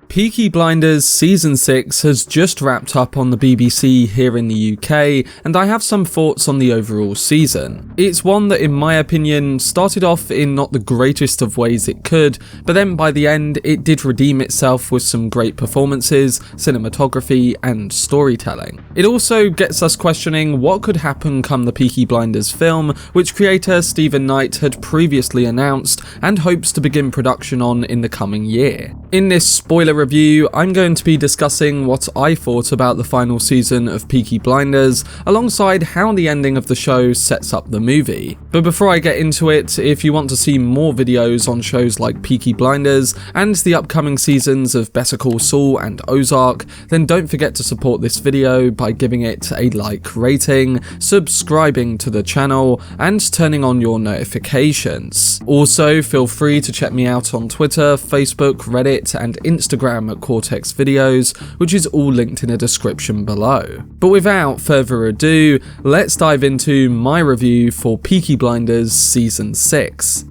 Peaky Blinders Season 6 has just wrapped up on the BBC here in the UK, and I have some thoughts on the overall season. It's one that, in my opinion, started off in not the greatest of ways it could, but then by the end it did redeem itself with some great performances, cinematography and storytelling. It also gets us questioning what could happen come the Peaky Blinders film, which creator Stephen Knight had previously announced and hopes to begin production on in the coming year. In this spoiler review, I'm going to be discussing what I thought about the final season of Peaky Blinders, alongside how the ending of the show sets up the movie. But before I get into it, if you want to see more videos on shows like Peaky Blinders and the upcoming seasons of Better Call Saul and Ozark, then don't forget to support this video by giving it a like rating, subscribing to the channel, and turning on your notifications. Also, feel free to check me out on Twitter, Facebook, Reddit, and Instagram at Cortex Videos, which is all linked in the description below. But without further ado, let's dive into my review for Peaky Blinders Season 6.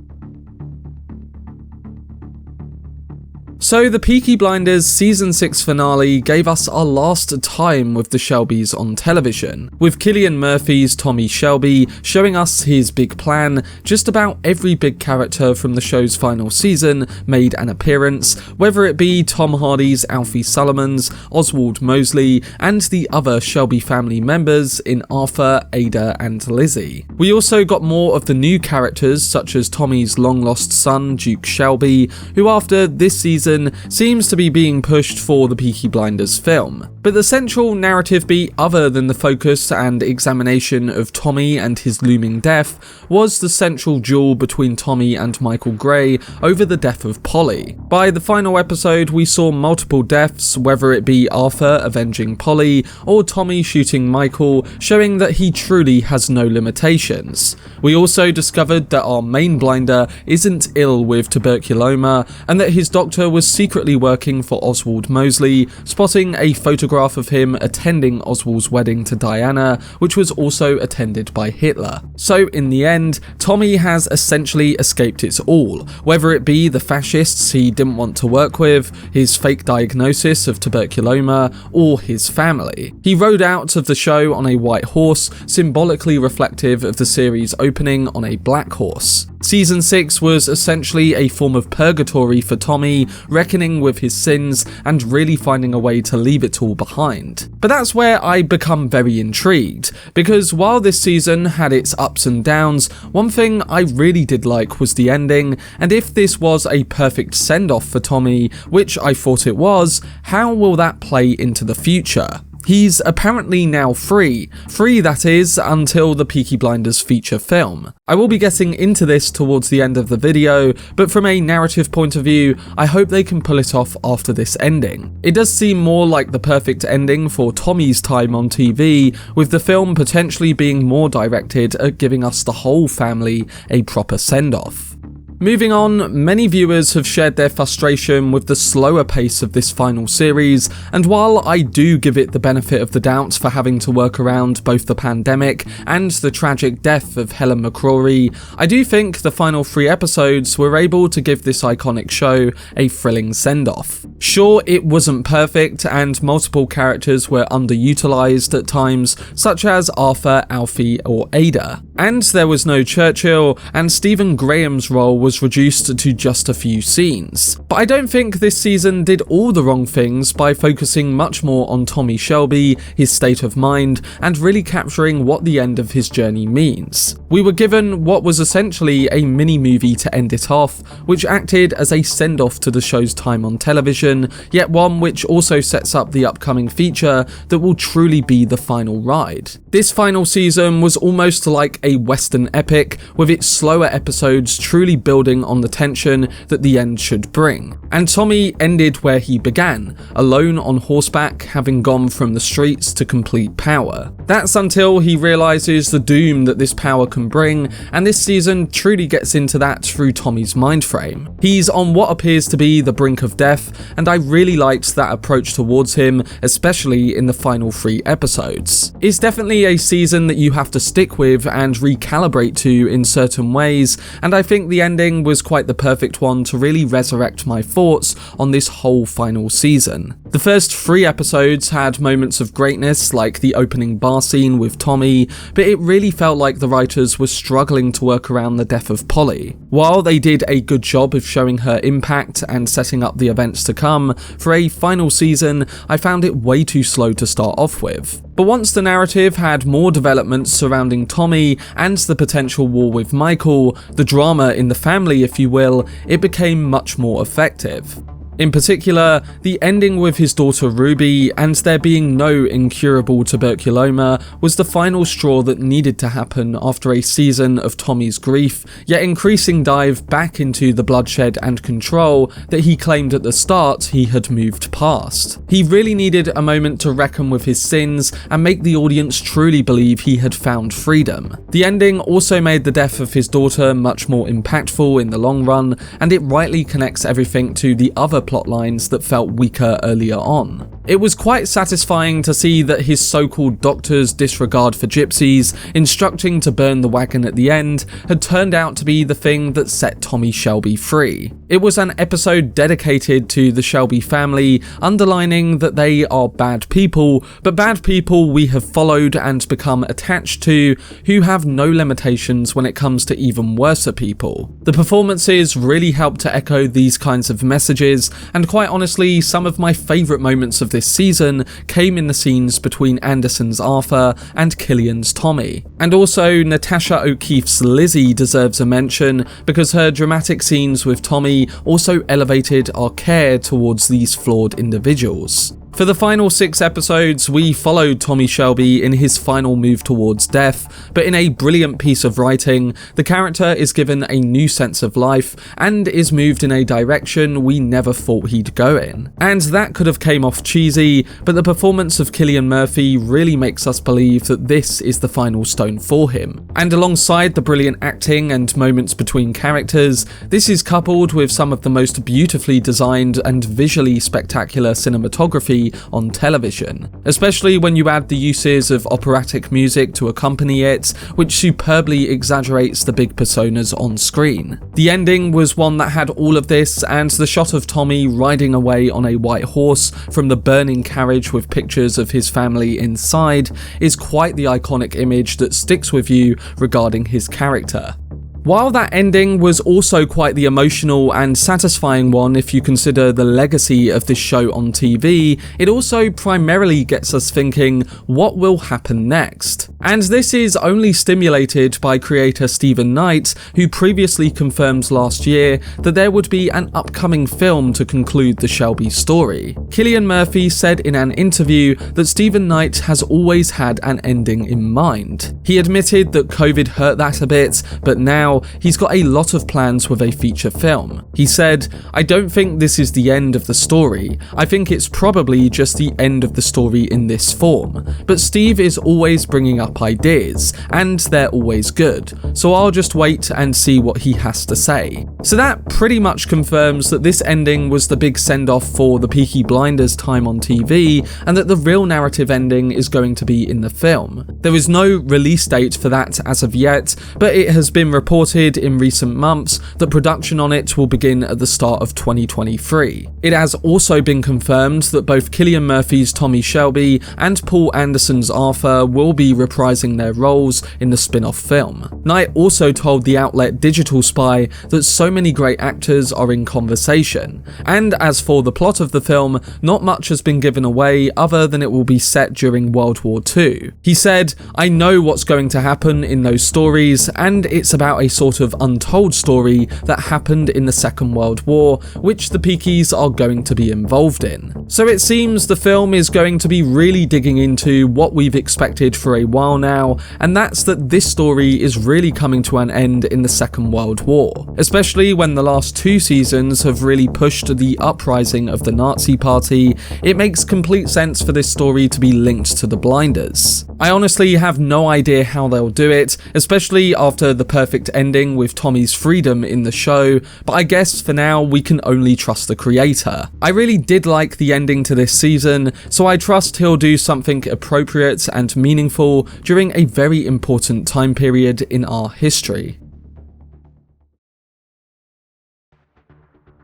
So the Peaky Blinders Season 6 finale gave us our last time with the Shelbys on television, with Cillian Murphy's Tommy Shelby showing us his big plan. Just about every big character from the show's final season made an appearance, whether it be Tom Hardy's Alfie Solomons, Oswald Mosley, and the other Shelby family members in Arthur, Ada and Lizzie. We also got more of the new characters such as Tommy's long-lost son Duke Shelby, who after this season seems to be being pushed for the Peaky Blinders film. But the central narrative beat, other than the focus and examination of Tommy and his looming death, was the central duel between Tommy and Michael Gray over the death of Polly. By the final episode, we saw multiple deaths, whether it be Arthur avenging Polly or Tommy shooting Michael, showing that he truly has no limitations. We also discovered that our main blinder isn't ill with tuberculoma, and that his doctor was secretly working for Oswald Mosley, spotting a photograph of him attending Oswald's wedding to Diana, which was also attended by Hitler. So in the end, Tommy has essentially escaped it all, whether it be the fascists he didn't want to work with, his fake diagnosis of tuberculoma, or his family. He rode out of the show on a white horse, symbolically reflective of the series opening on a black horse. Season 6 was essentially a form of purgatory for Tommy, reckoning with his sins and really finding a way to leave it all behind. But that's where I become very intrigued, because while this season had its ups and downs, one thing I really did like was the ending, and if this was a perfect send-off for Tommy, which I thought it was, how will that play into the future? He's apparently now free that is, until the Peaky Blinders feature film. I will be getting into this towards the end of the video, but from a narrative point of view, I hope they can pull it off after this ending. It does seem more like the perfect ending for Tommy's time on TV, with the film potentially being more directed at giving us the whole family a proper send-off. Moving on, many viewers have shared their frustration with the slower pace of this final series, and while I do give it the benefit of the doubt for having to work around both the pandemic and the tragic death of Helen McCrory, I do think the final 3 episodes were able to give this iconic show a thrilling send-off. Sure, it wasn't perfect, and multiple characters were underutilized at times, such as Arthur, Alfie or Ada. And there was no Churchill, and Stephen Graham's role was reduced to just a few scenes. But I don't think this season did all the wrong things by focusing much more on Tommy Shelby, his state of mind, and really capturing what the end of his journey means. We were given what was essentially a mini-movie to end it off, which acted as a send-off to the show's time on television, yet one which also sets up the upcoming feature that will truly be the final ride. This final season was almost like a western epic, with its slower episodes truly building building on the tension that the end should bring. And Tommy ended where he began, alone on horseback, having gone from the streets to complete power. That's until he realises the doom that this power can bring, and this season truly gets into that through Tommy's mind frame. He's on what appears to be the brink of death, and I really liked that approach towards him, especially in the final 3 episodes. It's definitely a season that you have to stick with and recalibrate to in certain ways, and I think the ending was quite the perfect one to really resurrect my thoughts on this whole final season. The first 3 episodes had moments of greatness, like the opening bar scene with Tommy, but it really felt like the writers were struggling to work around the death of Polly. While they did a good job of showing her impact and setting up the events to come, for a final season, I found it way too slow to start off with. But once the narrative had more developments surrounding Tommy and the potential war with Michael, the drama in the family if you will, it became much more effective. In particular, the ending with his daughter Ruby and there being no incurable tuberculoma was the final straw that needed to happen after a season of Tommy's grief, yet increasing dive back into the bloodshed and control that he claimed at the start he had moved past. He really needed a moment to reckon with his sins and make the audience truly believe he had found freedom. The ending also made the death of his daughter much more impactful in the long run, and it rightly connects everything to the other plot lines that felt weaker earlier on. It was quite satisfying to see that his so-called doctor's disregard for gypsies, instructing to burn the wagon at the end, had turned out to be the thing that set Tommy Shelby free. It was an episode dedicated to the Shelby family, underlining that they are bad people, but bad people we have followed and become attached to, who have no limitations when it comes to even worse people. The performances really helped to echo these kinds of messages, and quite honestly, some of my favourite moments of this season came in the scenes between Anderson's Arthur and Cillian's Tommy. And also, Natasha O'Keeffe's Lizzie deserves a mention because her dramatic scenes with Tommy also elevated our care towards these flawed individuals. For the final 6 episodes, we followed Tommy Shelby in his final move towards death, but in a brilliant piece of writing, the character is given a new sense of life and is moved in a direction we never thought he'd go in. And that could have came off cheesy, but the performance of Cillian Murphy really makes us believe that this is the final stone for him. And alongside the brilliant acting and moments between characters, this is coupled with some of the most beautifully designed and visually spectacular cinematography on television, especially when you add the uses of operatic music to accompany it, which superbly exaggerates the big personas on screen. The ending was one that had all of this, and the shot of Tommy riding away on a white horse from the burning carriage with pictures of his family inside is quite the iconic image that sticks with you regarding his character. While that ending was also quite the emotional and satisfying one if you consider the legacy of this show on TV, it also primarily gets us thinking, what will happen next? And this is only stimulated by creator Stephen Knight, who previously confirmed last year that there would be an upcoming film to conclude the Shelby story. Cillian Murphy said in an interview that Stephen Knight has always had an ending in mind. He admitted that COVID hurt that a bit, but now he's got a lot of plans with a feature film. He said, "I don't think this is the end of the story. I think it's probably just the end of the story in this form. But Steve is always bringing up ideas, and they're always good. So I'll just wait and see what he has to say." So that pretty much confirms that this ending was the big send-off for the Peaky Blinders time on TV, and that the real narrative ending is going to be in the film. There is no release date for that as of yet, but it has been reported in recent months that production on it will begin at the start of 2023. It has also been confirmed that both Cillian Murphy's Tommy Shelby and Paul Anderson's Arthur will be reprising their roles in the spin-off film. Knight also told the outlet Digital Spy that so many great actors are in conversation, and as for the plot of the film, not much has been given away other than it will be set during World War II. He said, "I know what's going to happen in those stories, and it's about a sort of untold story that happened in the Second World War, which the Peakies are going to be involved in." So it seems the film is going to be really digging into what we've expected for a while now, and that's that this story is really coming to an end in the Second World War, especially especially when the last 2 seasons have really pushed the uprising of the Nazi Party. It makes complete sense for this story to be linked to the Blinders. I honestly have no idea how they'll do it, especially after the perfect ending with Tommy's freedom in the show, but I guess for now we can only trust the creator. I really did like the ending to this season, so I trust he'll do something appropriate and meaningful during a very important time period in our history.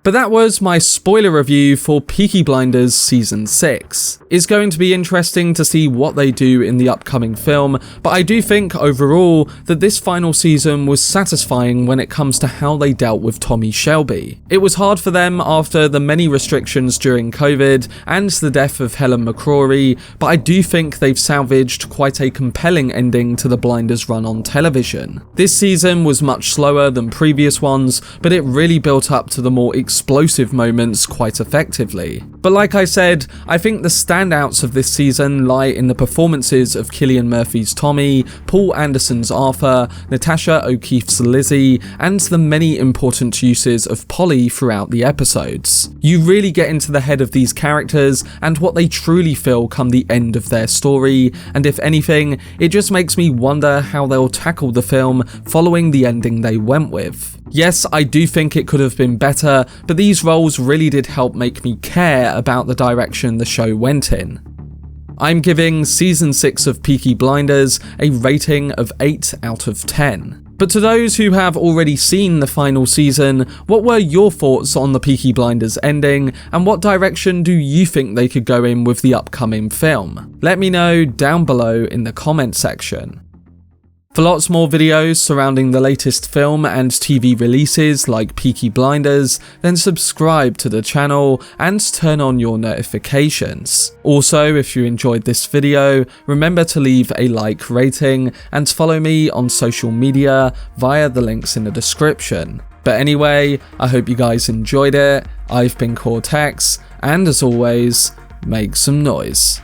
But that was my spoiler review for Peaky Blinders Season 6. It's going to be interesting to see what they do in the upcoming film, but I do think overall that this final season was satisfying when it comes to how they dealt with Tommy Shelby. It was hard for them after the many restrictions during COVID and the death of Helen McCrory, but I do think they've salvaged quite a compelling ending to the Blinders run on television. This season was much slower than previous ones, but it really built up to the more explosive moments quite effectively. But like I said, I think the standouts of this season lie in the performances of Cillian Murphy's Tommy, Paul Anderson's Arthur, Natasha O'Keeffe's Lizzie, and the many important uses of Polly throughout the episodes. You really get into the head of these characters and what they truly feel come the end of their story, and if anything, it just makes me wonder how they'll tackle the film following the ending they went with. Yes, I do think it could have been better, but these roles really did help make me care about the direction the show went in. I'm giving Season 6 of Peaky Blinders a rating of 8 out of 10. But to those who have already seen the final season, what were your thoughts on the Peaky Blinders ending, and what direction do you think they could go in with the upcoming film? Let me know down below in the comment section. For lots more videos surrounding the latest film and TV releases like Peaky Blinders, then subscribe to the channel and turn on your notifications. Also, if you enjoyed this video, remember to leave a like rating and follow me on social media via the links in the description. But anyway, I hope you guys enjoyed it. I've been Cortex, and as always, make some noise.